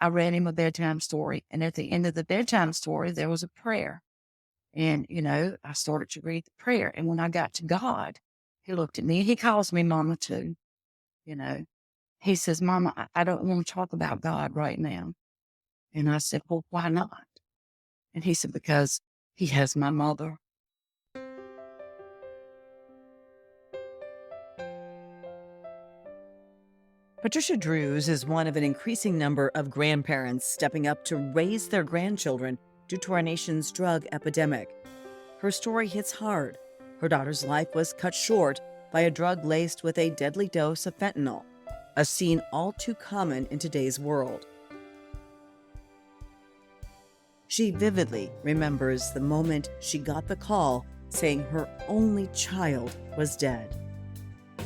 I read him a bedtime story. And at the end of the bedtime story, there was a prayer. And, I started to read the prayer. And when I got to God, he looked at me. He calls me Mama too. He says, Mama, I don't want to talk about God right now. And I said, well, why not? And he said, because he has my mother. Patricia Drewes is one of an increasing number of grandparents stepping up to raise their grandchildren due to our nation's drug epidemic. Her story hits hard. Her daughter's life was cut short by a drug laced with a deadly dose of fentanyl, a scene all too common in today's world. She vividly remembers the moment she got the call saying her only child was dead.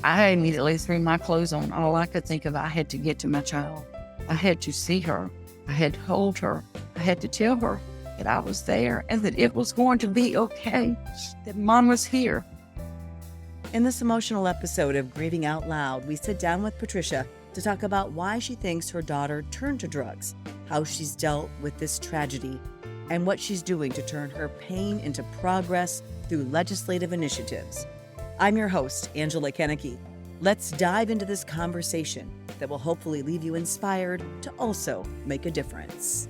I immediately threw my clothes on. All I could think of, I had to get to my child. I had to see her. I had to hold her. I had to tell her that I was there and that it was going to be okay, that Mom was here. In this emotional episode of Grieving Out Loud, we sit down with Patricia to talk about why she thinks her daughter turned to drugs, how she's dealt with this tragedy, and what she's doing to turn her pain into progress through legislative initiatives. I'm your host, Angela Kennecke. Let's dive into this conversation that will hopefully leave you inspired to also make a difference.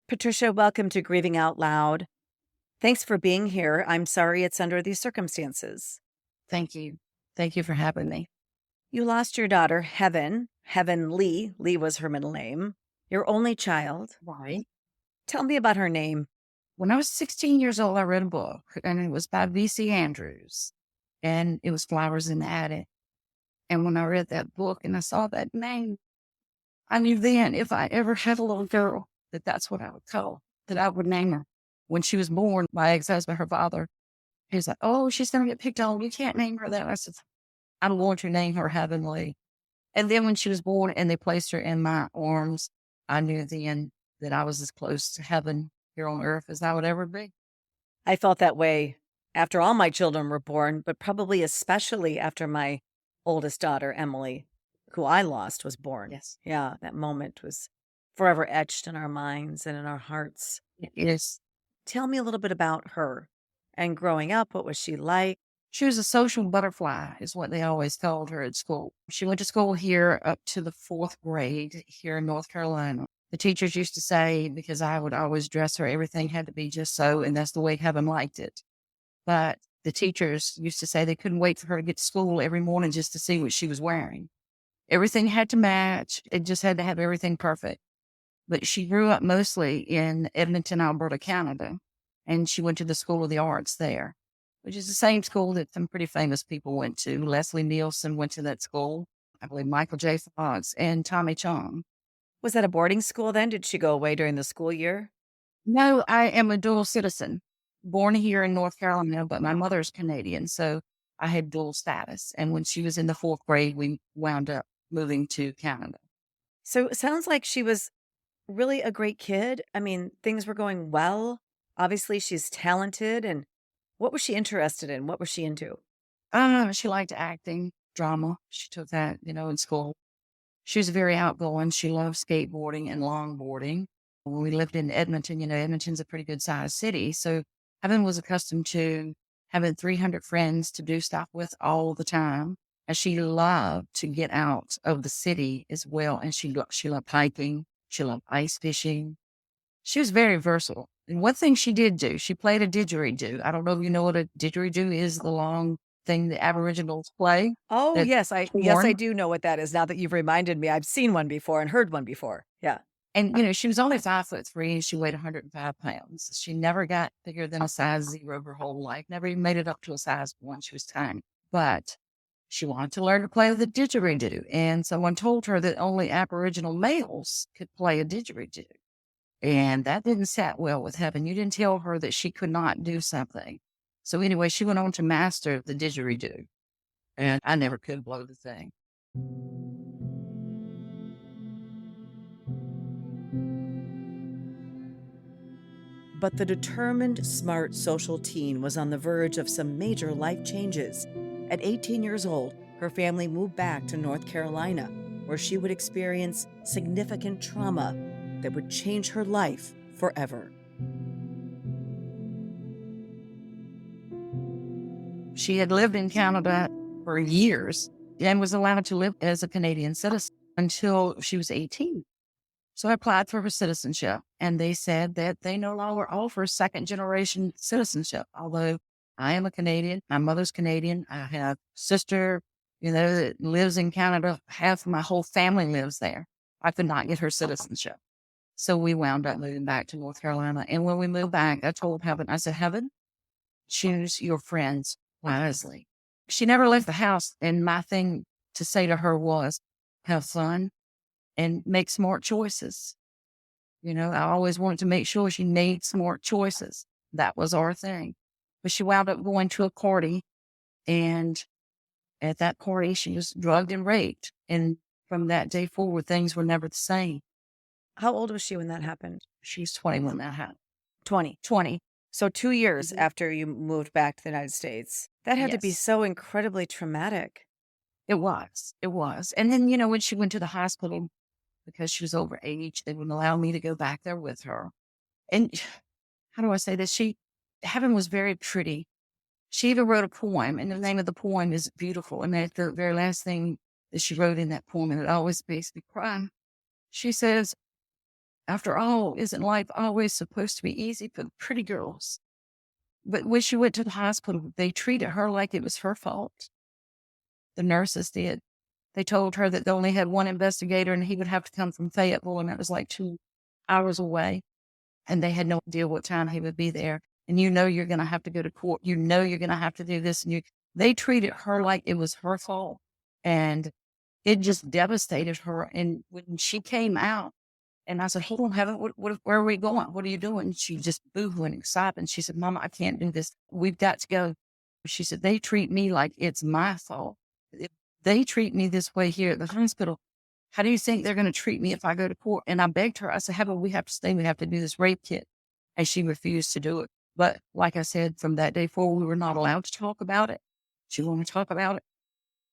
Patricia, welcome to Grieving Out Loud. Thanks for being here. I'm sorry it's under these circumstances. Thank you. Thank you for having me. You lost your daughter, Heaven Lee. Lee was her middle name. Your only child. Right. Tell me about her name. When I was 16 years old, I read a book, and it was by V.C. Andrews, and it was Flowers in the Attic. And when I read that book and I saw that name, I knew then if I ever had a little girl, that's what I would call, that I would name her. When she was born, my ex-husband, her father, he was like, oh, she's going to get picked on. You can't name her that. I said, I'm going to name her Heavenly. And then when she was born and they placed her in my arms, I knew then that I was as close to heaven here on earth as I would ever be. I felt that way after all my children were born, but probably especially after my oldest daughter, Emily, who I lost, was born. Yes. Yeah, that moment was forever etched in our minds and in our hearts. It is. Tell me a little bit about her and growing up. What was she like? She was a social butterfly, is what they always called her at school. She went to school here up to the 4th grade here in North Carolina. The teachers used to say, because I would always dress her, everything had to be just so, and that's the way Heaven liked it. But the teachers used to say they couldn't wait for her to get to school every morning just to see what she was wearing. Everything had to match. It just had to have everything perfect. But she grew up mostly in Edmonton, Alberta, Canada, and she went to the School of the Arts there, which is the same school that some pretty famous people went to. Leslie Nielsen went to that school. I believe Michael J. Fox and Tommy Chong. Was that a boarding school then? Did she go away during the school year? No, I am a dual citizen, born here in North Carolina, but my mother's Canadian, so I had dual status. And when she was in the 4th grade, we wound up moving to Canada. So it sounds like she was really a great kid. I mean, things were going well. Obviously, she's talented. And what was she interested in? What was she into? She liked acting, drama. She took that, in school. She was very outgoing. She loved skateboarding and longboarding. When we lived in Edmonton, Edmonton's a pretty good sized city. So Heaven was accustomed to having 300 friends to do stuff with all the time. And she loved to get out of the city as well. And she loved hiking. She loved ice fishing. She was very versatile. And one thing she did do, she played a didgeridoo. I don't know if you know what a didgeridoo is, the long thing the Aboriginals play. Oh, yes, I do know what that is now that you've reminded me. I've seen one before and heard one before. Yeah. And, she was only 5'3" and she weighed 105 pounds. She never got bigger than a size 0 her whole life, never even made it up to a size 1. She was tiny. But she wanted to learn to play the didgeridoo. And someone told her that only Aboriginal males could play a didgeridoo. And that didn't sit well with Heaven. You didn't tell her that she could not do something. So anyway, she went on to master the didgeridoo. And I never could blow the thing. But the determined, smart social teen was on the verge of some major life changes. At 18 years old, her family moved back to North Carolina, where she would experience significant trauma that would change her life forever. She had lived in Canada for years and was allowed to live as a Canadian citizen until she was 18. So I applied for her citizenship, and they said that they no longer offer second-generation citizenship, although I am a Canadian. My mother's Canadian. I have a sister, that lives in Canada. Half of my whole family lives there. I could not get her citizenship. So we wound up moving back to North Carolina. And when we moved back, I told Heaven, I said, Heaven, choose your friends wisely. She never left the house, and my thing to say to her was, have fun and make smart choices. I always wanted to make sure she made smart choices. That was our thing. But she wound up going to a party, and at that party, she was drugged and raped. And from that day forward, things were never the same. How old was she when that happened? She was 20 when that happened. 20. 20. So 2 years Mhm. after you moved back to the United States. That had to be Yes. so incredibly traumatic. It was. It was. And then, when she went to the hospital, because she was over age, they wouldn't allow me to go back there with her. And how do I say this? Heaven was very pretty. She even wrote a poem, and the name of the poem is beautiful. And that's the very last thing that she wrote in that poem, and it always makes me cry. She says, after all, isn't life always supposed to be easy for the pretty girls? But when she went to the hospital, they treated her like it was her fault. The nurses did. They told her that they only had one investigator and he would have to come from Fayetteville, and that was like 2 hours away. And they had no idea what time he would be there. And you're going to have to go to court. You're going to have to do this. And they treated her like it was her fault. And it just devastated her. And when she came out, and I said, hold on, Heaven, where are we going? What are you doing? She just boohooing and sobbing. She said, Mama, I can't do this. We've got to go. She said, they treat me like it's my fault. If they treat me this way here at the hospital, how do you think they're going to treat me if I go to court? And I begged her, I said, Heaven, we have to stay. We have to do this rape kit. And she refused to do it. But like I said, from that day forward, we were not allowed to talk about it. She wanted to talk about it.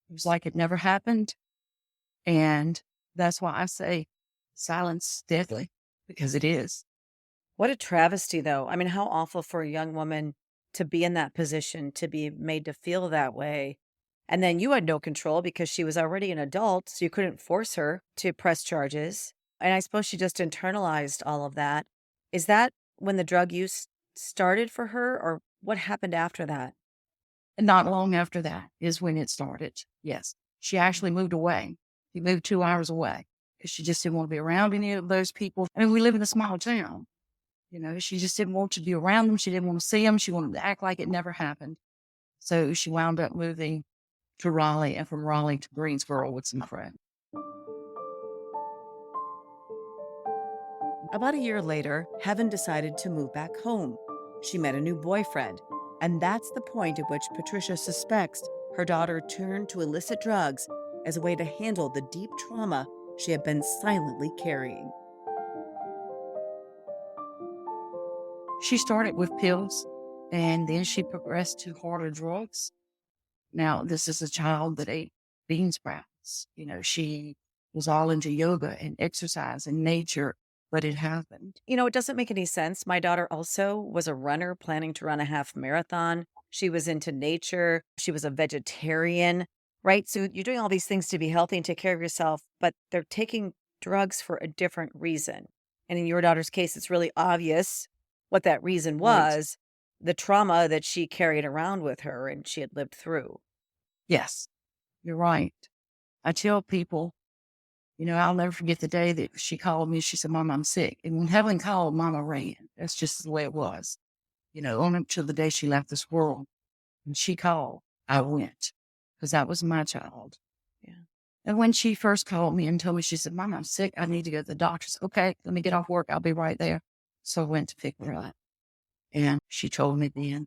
It was like it never happened. And that's why I say silence is deadly, because it is. What a travesty, though. I mean, how awful for a young woman to be in that position, to be made to feel that way. And then you had no control because she was already an adult, so you couldn't force her to press charges. And I suppose she just internalized all of that. Is that when the drug use started for her, or what happened after that? And not long after that is when it started. Yes. She actually moved away. She moved 2 hours away because she just didn't want to be around any of those people. I mean, we live in a small town. She just didn't want to be around them. She didn't want to see them. She wanted to act like it never happened. So she wound up moving to Raleigh, and from Raleigh to Greensboro with some friends. About a year later, Heaven decided to move back home. She met a new boyfriend, and that's the point at which Patricia suspects her daughter turned to illicit drugs as a way to handle the deep trauma she had been silently carrying. She started with pills, and then she progressed to harder drugs. Now, this is a child that ate bean sprouts. She was all into yoga and exercise and nature, but it happened. It doesn't make any sense. My daughter also was a runner planning to run a half marathon. She was into nature. She was a vegetarian, right? So you're doing all these things to be healthy and take care of yourself, but they're taking drugs for a different reason. And in your daughter's case, it's really obvious what that reason Right. was, the trauma that she carried around with her and she had lived through. Yes, you're right. I tell people, I'll never forget the day that she called me. She said, Mom, I'm sick. And when Helen called, Mama ran. That's just the way it was. On up to the day she left this world. When she called, I went, because that was my child. Yeah. And when she first called me and told me, she said, Mom, I'm sick. I need to go to the doctor's. Okay, let me get off work. I'll be right there. So I went to pick her up. And she told me then.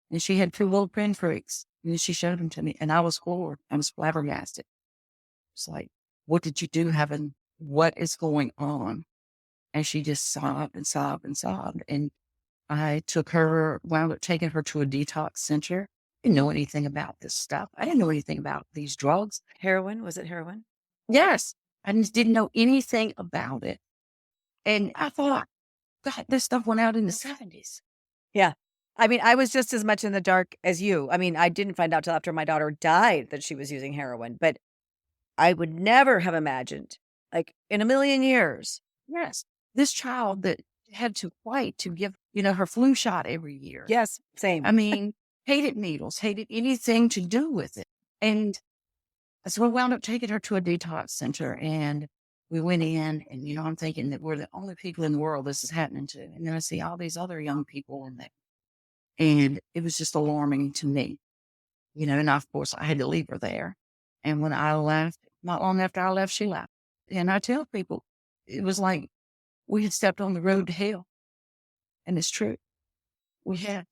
And she had 2 little pinpricks. And she showed them to me. And I was floored. I was flabbergasted. It's like, what did you do, Heaven? What is going on? And she just sobbed and sobbed and sobbed. And wound up taking her to a detox center. Didn't know anything about this stuff. I didn't know anything about these drugs. Heroin? Was it heroin? Yes. I just didn't know anything about it. And I thought, God, this stuff went out in the 70s. Yeah. I mean, I was just as much in the dark as you. I mean, I didn't find out till after my daughter died that she was using heroin, but I would never have imagined, like, in a million years. Yes. This child that had to fight to give, her flu shot every year. Yes, same. I mean, hated needles, hated anything to do with it. And so we wound up taking her to a detox center, and we went in, and, I'm thinking that we're the only people in the world this is happening to. And then I see all these other young people in there. And it was just alarming to me, and of course I had to leave her there. And when I left, not long after I left, she left. And I tell people, it was like we had stepped on the road to hell. And it's true. We had.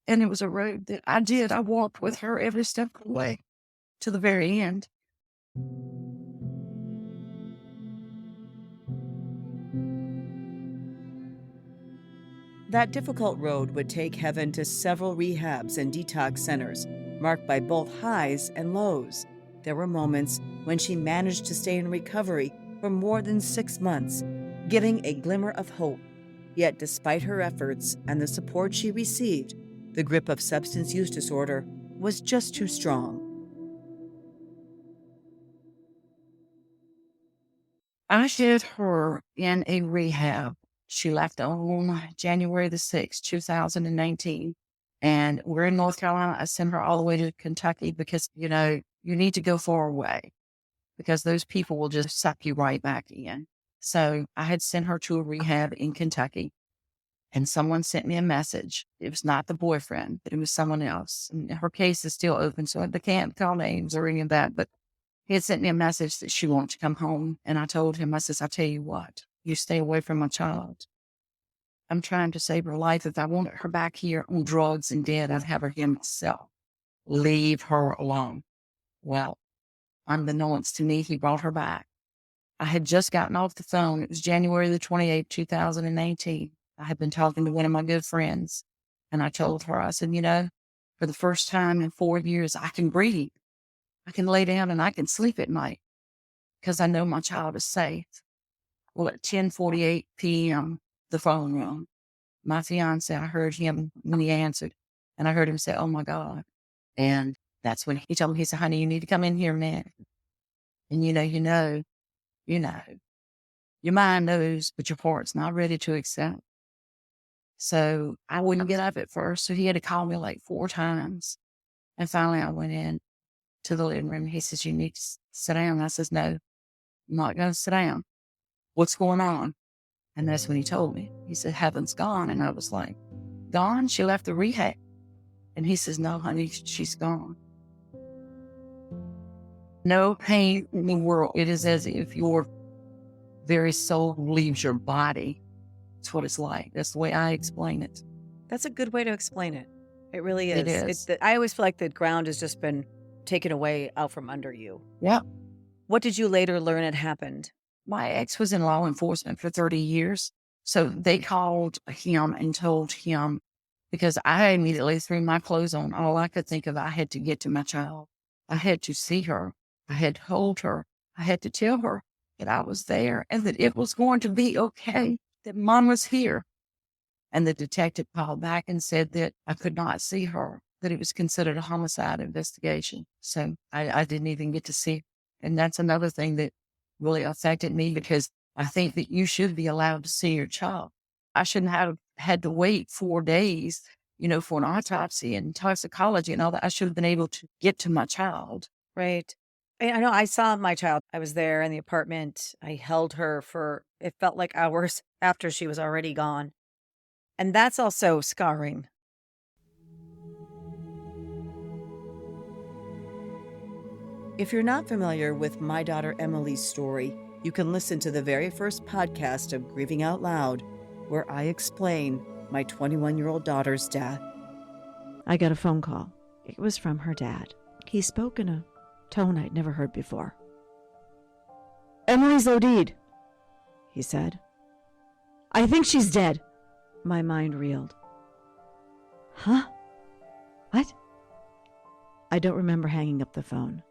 And it was a road that I walked with her every step of the way to the very end. That difficult road would take Heaven to several rehabs and detox centers, marked by both highs and lows. There were moments when she managed to stay in recovery for more than 6 months, giving a glimmer of hope. Yet despite her efforts and the support she received, the grip of substance use disorder was just too strong. I had her in a rehab. She left on January the 6th, 2019. And we're in North Carolina. I sent her all the way to Kentucky because, you need to go far away because those people will just suck you right back in. So I had sent her to a rehab in Kentucky, and someone sent me a message. It was not the boyfriend, but it was someone else. And her case is still open, so I can't call names or any of that. But he had sent me a message that she wanted to come home. And I told him, I says, I tell you what, you stay away from my child. I'm trying to save her life. If I wanted her back here on drugs and dead, I'd have her here myself. Leave her alone. Well, unbeknownst to me, he brought her back. I had just gotten off the phone. It was January the 28th, 2019. I had been talking to one of my good friends, and I told her, I said, for the first time in 4 years, I can breathe. I can lay down and I can sleep at night because I know my child is safe. Well, at 10:48 p.m., the phone rang. My fiance, I heard him when he answered, and I heard him say, oh my God. And that's when he told me, he said, honey, you need to come in here now. And you know, your mind knows, but your heart's not ready to accept. So I wouldn't get up at first. So he had to call me like 4 times. And finally I went in to the living room. He says, you need to sit down. I says, no, I'm not going to sit down. What's going on? And that's when he told me. He said, Heaven's gone. And I was like, gone? She left the rehab. And he says, no, honey, she's gone. No pain in the world. It is as if your very soul leaves your body. That's what it's like. That's the way I explain it. That's a good way to explain it. It really is. It is. I always feel like the ground has just been taken away out from under you. Yeah. What did you later learn had happened? My ex was in law enforcement for 30 years. So they called him and told him, because I immediately threw my clothes on. All I could think of, I had to get to my child. I had to see her. I had to hold her. I had to tell her that I was there and that it was going to be okay, that Mom was here. And the detective called back and said that I could not see her, that it was considered a homicide investigation. So I didn't even get to see her. And that's another thing that really affected me, because I think that you should be allowed to see your child. I shouldn't have had to wait 4 days, for an autopsy and toxicology and all that. I should have been able to get to my child. Right. I know I saw my child. I was there in the apartment. I held her for, it felt like hours after she was already gone. And that's also scarring. If you're not familiar with my daughter Emily's story, you can listen to the very first podcast of Grieving Out Loud, where I explain my 21-year-old daughter's death. I got a phone call. It was from her dad. He spoke in a tone I'd never heard before. "Emily's OD'd," he said. "I think she's dead. My mind reeled. Huh? What? I don't remember hanging up the phone.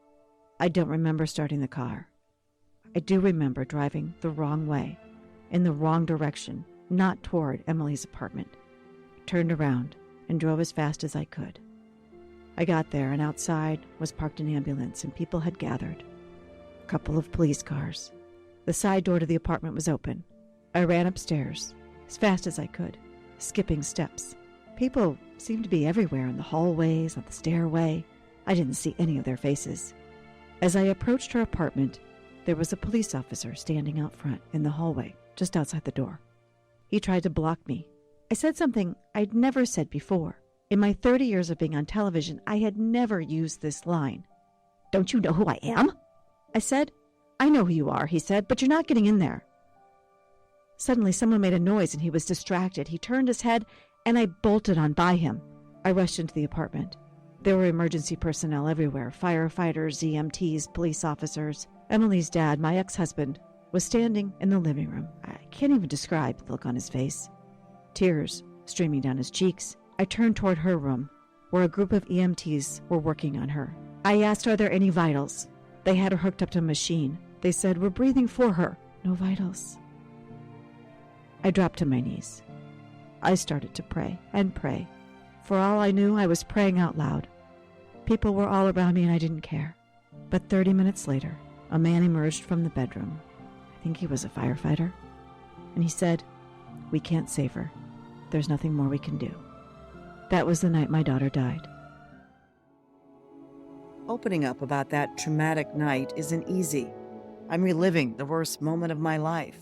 I don't remember starting the car. I do remember driving the wrong way, in the wrong direction, not toward Emily's apartment. Turned around and drove as fast as I could. I got there, and outside was parked an ambulance, and people had gathered. A couple of police cars. The side door to the apartment was open. I ran upstairs, as fast as I could, skipping steps. People seemed to be everywhere, in the hallways, on the stairway. I didn't see any of their faces. As I approached her apartment, there was a police officer standing out front in the hallway, just outside the door. He tried to block me. I said something I'd never said before. In my 30 years of being on television, I had never used this line. "Don't you know who I am?" I said. "I know who you are," he said, "but you're not getting in there." Suddenly, someone made a noise and he was distracted. He turned his head and I bolted on by him. I rushed into the apartment. There were emergency personnel everywhere, firefighters, EMTs, police officers. Emily's dad, my ex-husband, was standing in the living room. I can't even describe the look on his face. Tears streaming down his cheeks. I turned toward her room, where a group of EMTs were working on her. I asked, "Are there any vitals?" They had her hooked up to a machine. They said, "We're breathing for her." No vitals. I dropped to my knees. I started to pray and pray. For all I knew, I was praying out loud. People were all around me and I didn't care. But 30 minutes later, a man emerged from the bedroom. I think he was a firefighter. And he said, "We can't save her. There's nothing more we can do." That was the night my daughter died. Opening up about that traumatic night isn't easy. I'm reliving the worst moment of my life.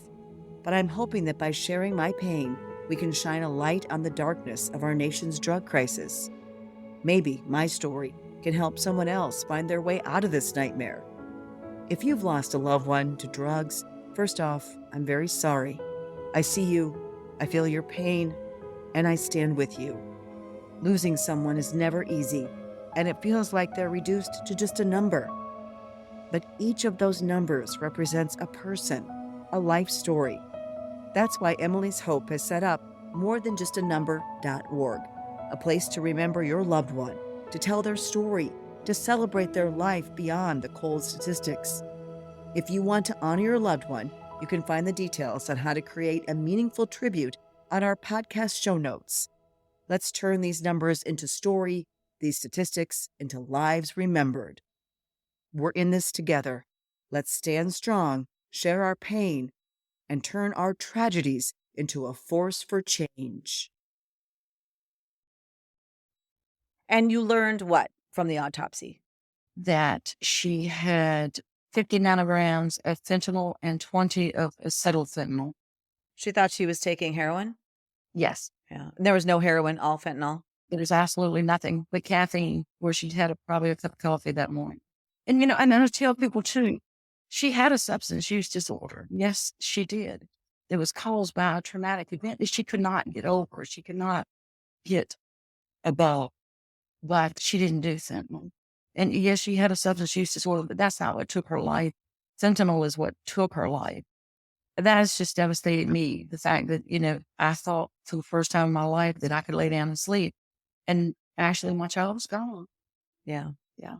But I'm hoping that by sharing my pain, we can shine a light on the darkness of our nation's drug crisis. Maybe my story can help someone else find their way out of this nightmare. If you've lost a loved one to drugs, first off, I'm very sorry. I see you, I feel your pain, and I stand with you. Losing someone is never easy, and it feels like they're reduced to just a number. But each of those numbers represents a person, a life story. That's why Emily's Hope has set up morethanjustanumber.org, a place to remember your loved one, to tell their story, to celebrate their life beyond the cold statistics. If you want to honor your loved one, you can find the details on how to create a meaningful tribute on our podcast show notes. Let's turn these numbers into story, these statistics into lives remembered. We're in this together. Let's stand strong, share our pain, and turn our tragedies into a force for change. And you learned what from the autopsy? That she had 50 nanograms of fentanyl and 20 of acetylfentanyl. She thought she was taking heroin? Yes. Yeah. And there was no heroin, all fentanyl? There's absolutely nothing but caffeine, where she'd had probably a cup of coffee that morning. And, and I tell people too, she had a substance use disorder. Yes, she did. It was caused by a traumatic event that she could not get over. She could not get above, but she didn't do fentanyl. And yes, she had a substance use disorder, but that's not what took her life. Fentanyl is what took her life. That has just devastated me. The fact that, I thought for the first time in my life that I could lay down and sleep. And actually my child was gone. Yeah. Yeah.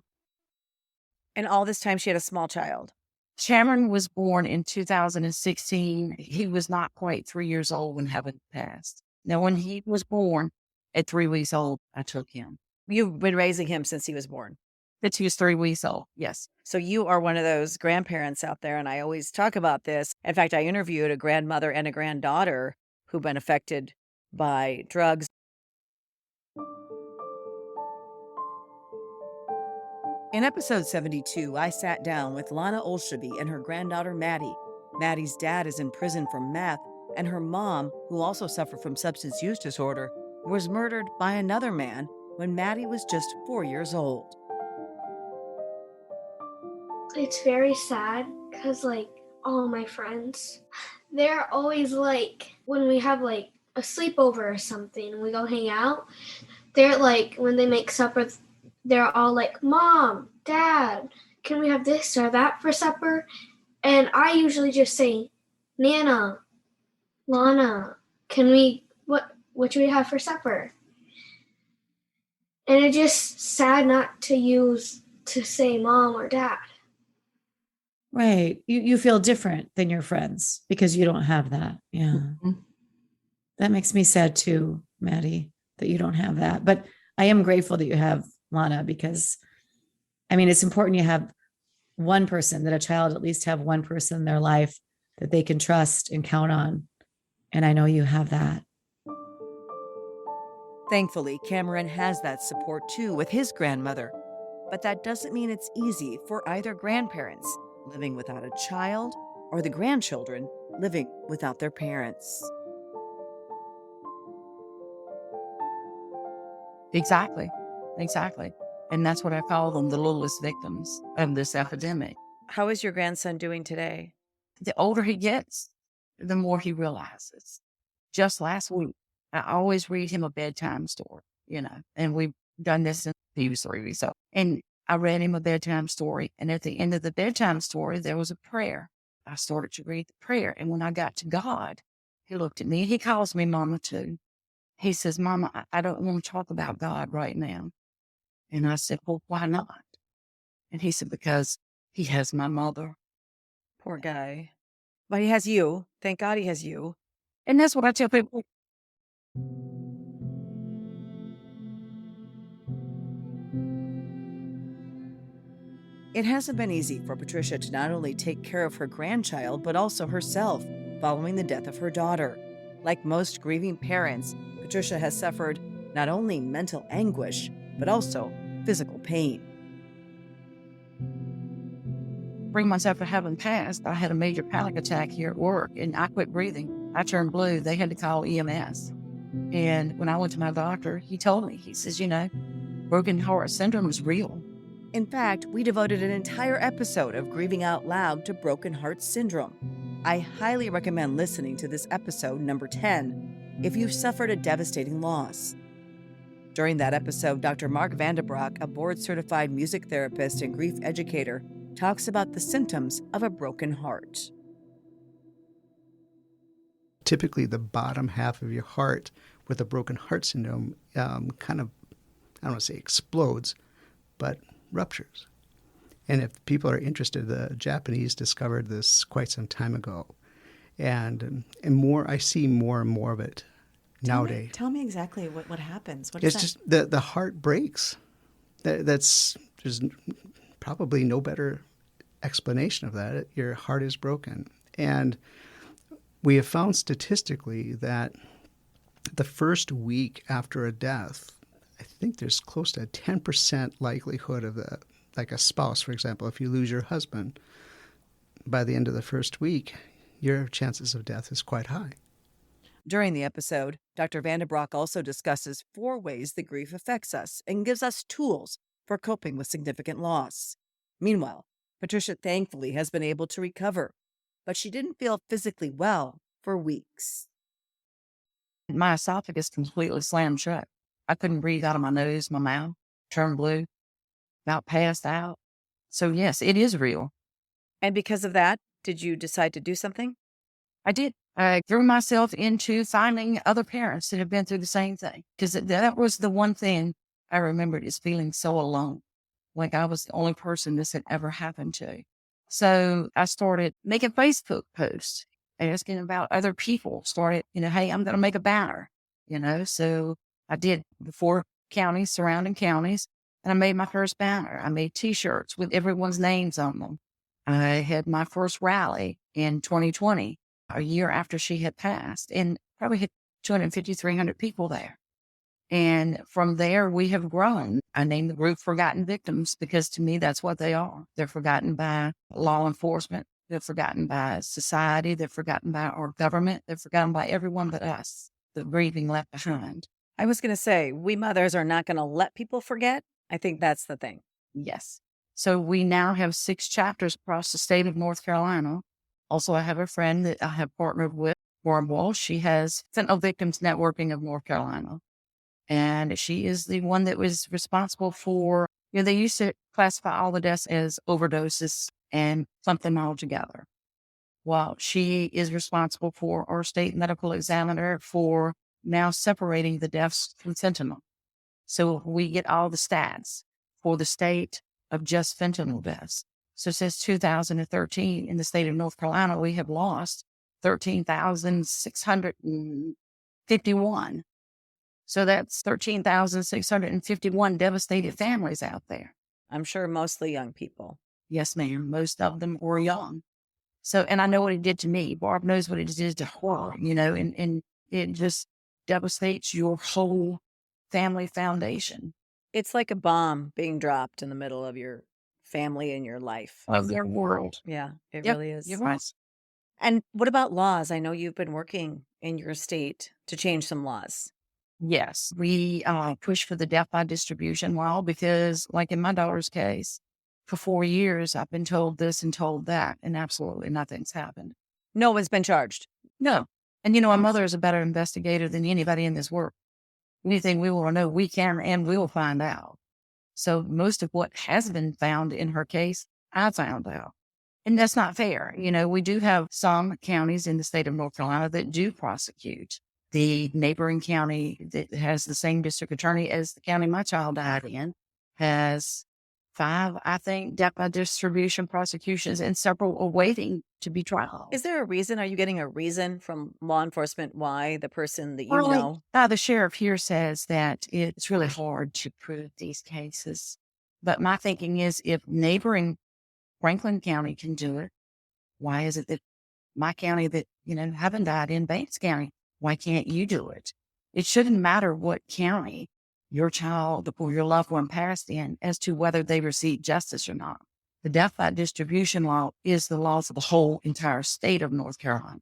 And all this time she had a small child. Cameron was born in 2016. He was not quite 3 years old when Heaven passed. Now, when he was born at 3 weeks old, I took him. You've been raising him since he was born? Since he was 3 weeks old, yes. So you are one of those grandparents out there, and I always talk about this. In fact, I interviewed a grandmother and a granddaughter who've been affected by drugs. In episode 72, I sat down with Lana Olshaby and her granddaughter, Maddie. Maddie's dad is in prison for meth, and her mom, who also suffered from substance use disorder, was murdered by another man when Maddie was just 4 years old. It's very sad because, all of my friends, they're always when we have, a sleepover or something, and we go hang out, they're when they make supper, they're all like, "Mom, Dad, can we have this or that for supper?" And I usually just say, "Nana, Lana, can we, what should we have for supper? And it's just sad not to say mom or dad. Right. You feel different than your friends because you don't have that. Yeah. Mm-hmm. That makes me sad too, Maddie, that you don't have that. But I am grateful that you have Lana, because I mean, it's important you have one person, that a child at least have one person in their life that they can trust and count on. And I know you have that. Thankfully, Cameron has that support too with his grandmother. But that doesn't mean it's easy for either grandparents living without a child or the grandchildren living without their parents. Exactly. And that's what I call them, the littlest victims of this epidemic. How is your grandson doing today? The older he gets, the more he realizes. Just last week, I always read him a bedtime story, and we've done this since he was 3 weeks old. And I read him a bedtime story. And at the end of the bedtime story, there was a prayer. I started to read the prayer. And when I got to God, he looked at me. He calls me Mama too. He says, Mama, I don't want to talk about God right now. And I said, well, why not? And he said, because he has my mother. Poor guy. But he has you. Thank God he has you. And that's what I tell people. It hasn't been easy for Patricia to not only take care of her grandchild, but also herself following the death of her daughter. Like most grieving parents, Patricia has suffered not only mental anguish, but also physical pain. 3 months after having passed, I had a major panic attack here at work, and I quit breathing. I turned blue. They had to call EMS. And when I went to my doctor, he told me, he says, broken heart syndrome is real. In fact, we devoted an entire episode of Grieving Out Loud to broken heart syndrome. I highly recommend listening to this episode, number 10, if you've suffered a devastating loss. During that episode, Dr. Mark Vanderbroek, a board-certified music therapist and grief educator, talks about the symptoms of a broken heart. Typically, the bottom half of your heart with a broken heart syndrome kind of, I don't want to say explodes, but ruptures. And if people are interested, the Japanese discovered this quite some time ago. And I see more and more of it nowadays. Tell me exactly what happens. It's just the heart breaks. There's probably no better explanation of that. Your heart is broken. And we have found statistically that the first week after a death, I think there's close to a 10% likelihood of like a spouse, for example, if you lose your husband, by the end of the first week, your chances of death is quite high. During the episode, Dr. Vanderbroek also discusses 4 ways that grief affects us and gives us tools for coping with significant loss. Meanwhile, Patricia thankfully has been able to recover, but she didn't feel physically well for weeks. My esophagus completely slammed shut. I couldn't breathe out of my nose, my mouth turned blue, about passed out. So yes, it is real. And because of that, did you decide to do something? I did. I threw myself into finding other parents that have been through the same thing. Because that was the one thing I remembered, is feeling so alone. Like I was the only person this had ever happened to. So I started making Facebook posts, asking about other people. Started, hey, I'm going to make a banner, So I did the 4 counties, surrounding counties, and I made my first banner. I made T-shirts with everyone's names on them. I had my first rally in 2020, a year after she had passed, and probably had 250, 300 people there. And from there, we have grown. I named the group Forgotten Victims because to me, that's what they are. They're forgotten by law enforcement. They're forgotten by society. They're forgotten by our government. They're forgotten by everyone but us, the grieving left behind. I was going to say, we mothers are not going to let people forget. I think that's the thing. Yes. So we now have 6 chapters across the state of North Carolina. Also, I have a friend that I have partnered with, Warren Walsh. She has Fentanyl Victims Networking of North Carolina. And she is the one that was responsible for, they used to classify all the deaths as overdoses and something altogether. Well, she is responsible for our state medical examiner for now separating the deaths from fentanyl. So we get all the stats for the state of just fentanyl deaths. So since 2013 in the state of North Carolina, we have lost 13,651. So that's 13,651 devastated families out there. I'm sure mostly young people. Yes, ma'am. Most of them were young. So, and I know what it did to me. Barb knows what it did to her, and it just devastates your whole family foundation. It's like a bomb being dropped in the middle of your family and your life. Of their world. Yeah, it Yep, really is. you're right. And what about laws? I know you've been working in your state to change some laws. Yes, we push for the death by distribution law because, like in my daughter's case, for 4 years, I've been told this and told that, and absolutely nothing's happened. No one's been charged. No. And, my mother is a better investigator than anybody in this world. Anything we want to know, we can and will find out. So most of what has been found in her case, I found out. And that's not fair. We do have some counties in the state of North Carolina that do prosecute. The neighboring county that has the same district attorney as the county my child died in has 5, I think, death by distribution prosecutions and several awaiting to be tried. Is there a reason? Are you getting a reason from law enforcement why the person that you Well, know? the sheriff here says that it's really hard to prove these cases. But my thinking is if neighboring Franklin County can do it, why is it that my county that, haven't died in, Banks County, why can't you do it? It shouldn't matter what county your child or your loved one passed in as to whether they received justice or not. The death by distribution law is the law for the whole entire state of North Carolina.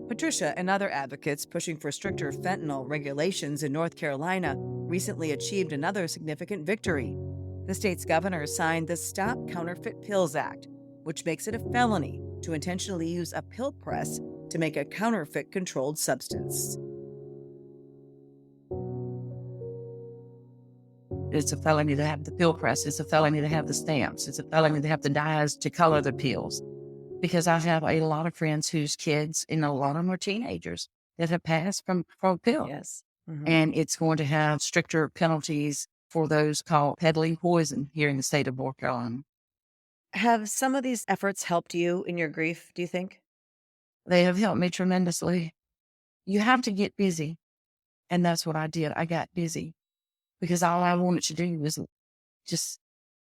Patricia and other advocates pushing for stricter fentanyl regulations in North Carolina recently achieved another significant victory. The state's governor signed the Stop Counterfeit Pills Act, which makes it a felony to intentionally use a pill press to make a counterfeit controlled substance. It's a felony to have the pill press. It's a felony to have the stamps. It's a felony to have the dyes to color the pills. Because I have a lot of friends whose kids, and a lot of them are teenagers, that have passed from pills. Yes. And it's going to have stricter penalties for those called peddling poison here in the state of North Carolina. Have some of these efforts helped you in your grief, do you think? They have helped me tremendously. You have to get busy. And that's what I did. I got busy because all I wanted to do was just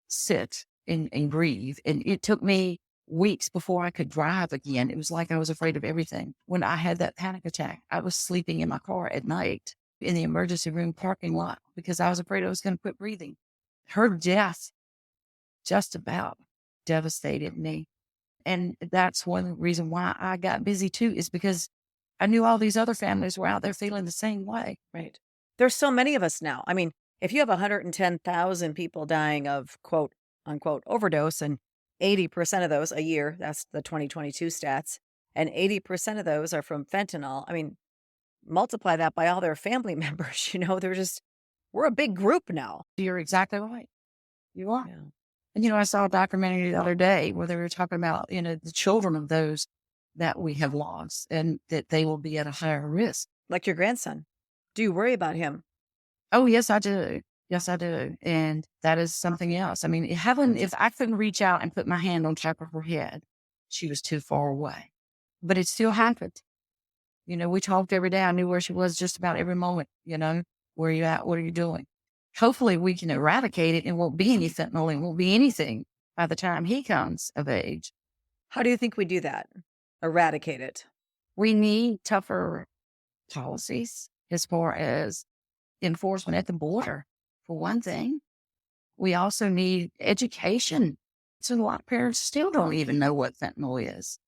sit and breathe. And it took me weeks before I could drive again. It was like I was afraid of everything. When I had that panic attack, I was sleeping in my car at night in the emergency room parking lot because I was afraid I was going to quit breathing. Her death just about devastated me. And that's one reason why I got busy too, is because I knew all these other families were out there feeling the same way. Right. There's so many of us now. I mean, if you have 110,000 people dying of quote unquote overdose and 80% of those a year, that's the 2022 stats, and 80% of those are from fentanyl. I mean, multiply that by all their family members, we're a big group now. You're exactly right. You are. Yeah. And, I saw a documentary the other day where they were talking about, the children of those that we have lost and that they will be at a higher risk. Like your grandson. Do you worry about him? Oh, yes, I do. Yes, I do. And that is something else. I mean, if I couldn't reach out and put my hand on top of her head, she was too far away. But it still happened. We talked every day. I knew where she was just about every moment. Where are you at? What are you doing? Hopefully we can eradicate it and won't be any fentanyl and won't be anything by the time he comes of age. How do you think we do that? Eradicate it? We need tougher policies as far as enforcement at the border, for one thing. We also need education. So a lot of parents still don't even know what fentanyl is.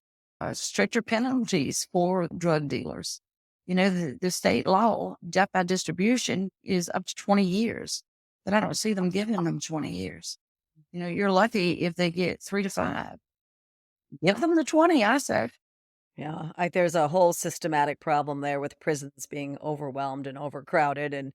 Stricter penalties for drug dealers. The state law, death by distribution, is up to 20 years, but I don't see them giving them 20 years. You're lucky if they get 3 to 5. Give them the 20, I say. Yeah, there's a whole systematic problem there with prisons being overwhelmed and overcrowded, and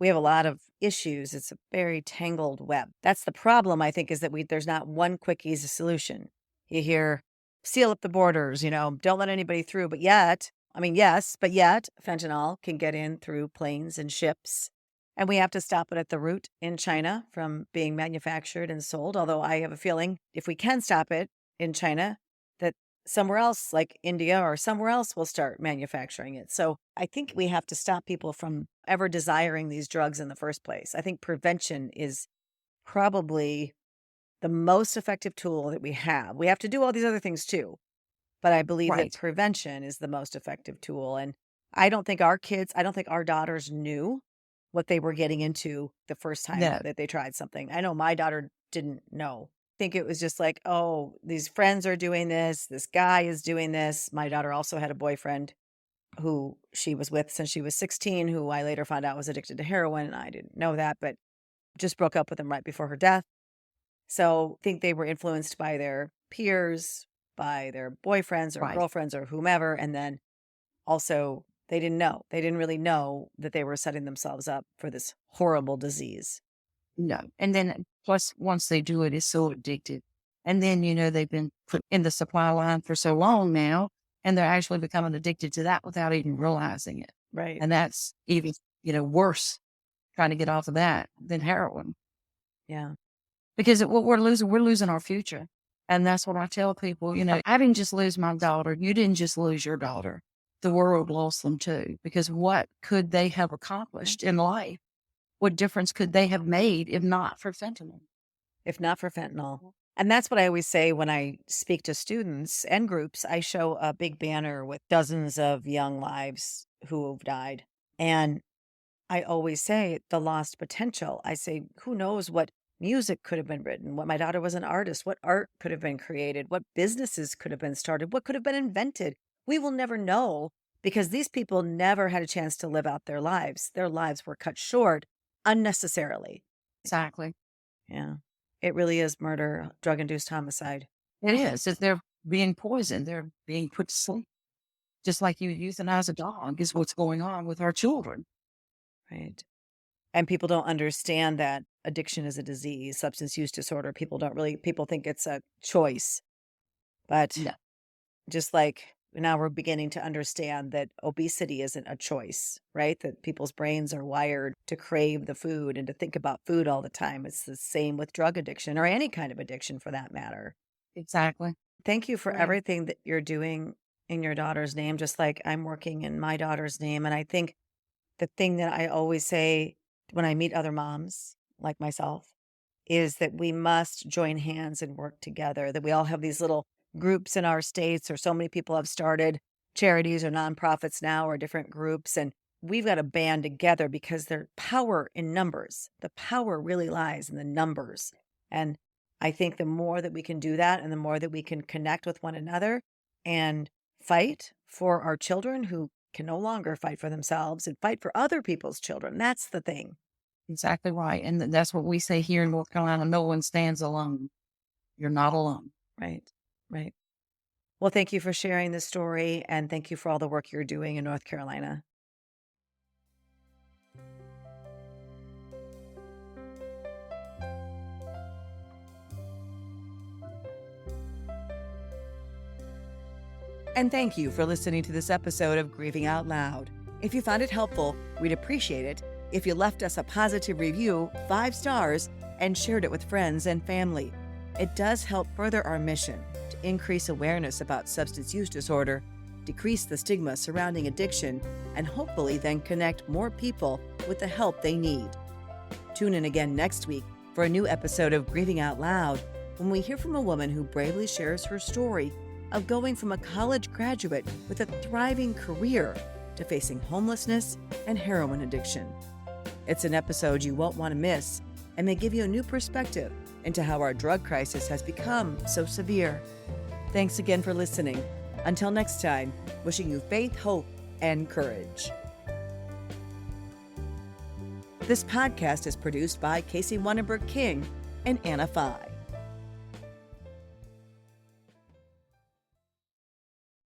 we have a lot of issues. It's a very tangled web. That's the problem, I think, is that there's not one quick, easy solution. You hear seal up the borders, don't let anybody through. But yet, fentanyl can get in through planes and ships. And we have to stop it at the root in China from being manufactured and sold. Although I have a feeling if we can stop it in China, that somewhere else, like India or somewhere else, will start manufacturing it. So I think we have to stop people from ever desiring these drugs in the first place. I think prevention is probably the most effective tool that we have. We have to do all these other things too, but I believe that Right. prevention is the most effective tool. And I don't think our daughters knew what they were getting into the first time No. that they tried something. I know my daughter didn't know. I think it was just like, oh, these friends are doing this guy is doing this. My daughter also had a boyfriend who she was with since she was 16, who I later found out was addicted to heroin. And I didn't know that, but just broke up with him right before her death. So I think they were influenced by their peers, by their boyfriends or Right. girlfriends or whomever. And then also they didn't know. They didn't really know that they were setting themselves up for this horrible disease. No. And then plus once they do it, it's so addictive. And then, they've been put in the supply line for so long now, and they're actually becoming addicted to that without even realizing it. Right. And that's even, worse trying to get off of that than heroin. Yeah. Because what we're losing our future. And that's what I tell people, I didn't just lose my daughter. You didn't just lose your daughter. The world lost them too. Because what could they have accomplished in life? What difference could they have made if not for fentanyl? If not for fentanyl. And that's what I always say when I speak to students and groups. I show a big banner with dozens of young lives who have died. And I always say the lost potential. I say, who knows what music could have been written, what my daughter was an artist, what art could have been created, what businesses could have been started, what could have been invented. We will never know because these people never had a chance to live out their lives. Their lives were cut short unnecessarily. Exactly. Yeah. It really is murder, drug-induced homicide. It is. If they're being poisoned, they're being put to sleep. Just like you euthanize a dog is what's going on with our children. Right. And people don't understand that addiction is a disease, substance use disorder. People think it's a choice. But No. just like now we're beginning to understand that obesity isn't a choice, right? That people's brains are wired to crave the food and to think about food all the time. It's the same with drug addiction or any kind of addiction for that matter. Exactly. Thank you for Right. everything that you're doing in your daughter's name, just like I'm working in my daughter's name. And I think the thing that I always say when I meet other moms like myself is that we must join hands and work together, that we all have these little groups in our states, or so many people have started charities or nonprofits now or different groups. And we've got to band together because there's power in numbers. The power really lies in the numbers. And I think the more that we can do that and the more that we can connect with one another and fight for our children who can no longer fight for themselves and fight for other people's children. That's the thing. Exactly right. And that's what we say here in North Carolina. No one stands alone. You're not alone. Right. Right. Well, thank you for sharing this story and thank you for all the work you're doing in North Carolina. And thank you for listening to this episode of Grieving Out Loud. If you found it helpful, we'd appreciate it if you left us a positive review, 5 stars, and shared it with friends and family. It does help further our mission to increase awareness about substance use disorder, decrease the stigma surrounding addiction, and hopefully then connect more people with the help they need. Tune in again next week for a new episode of Grieving Out Loud when we hear from a woman who bravely shares her story of going from a college graduate with a thriving career to facing homelessness and heroin addiction. It's an episode you won't want to miss and may give you a new perspective into how our drug crisis has become so severe. Thanks again for listening. Until next time, wishing you faith, hope, and courage. This podcast is produced by Casey Wonnenberg King and Anna Fye.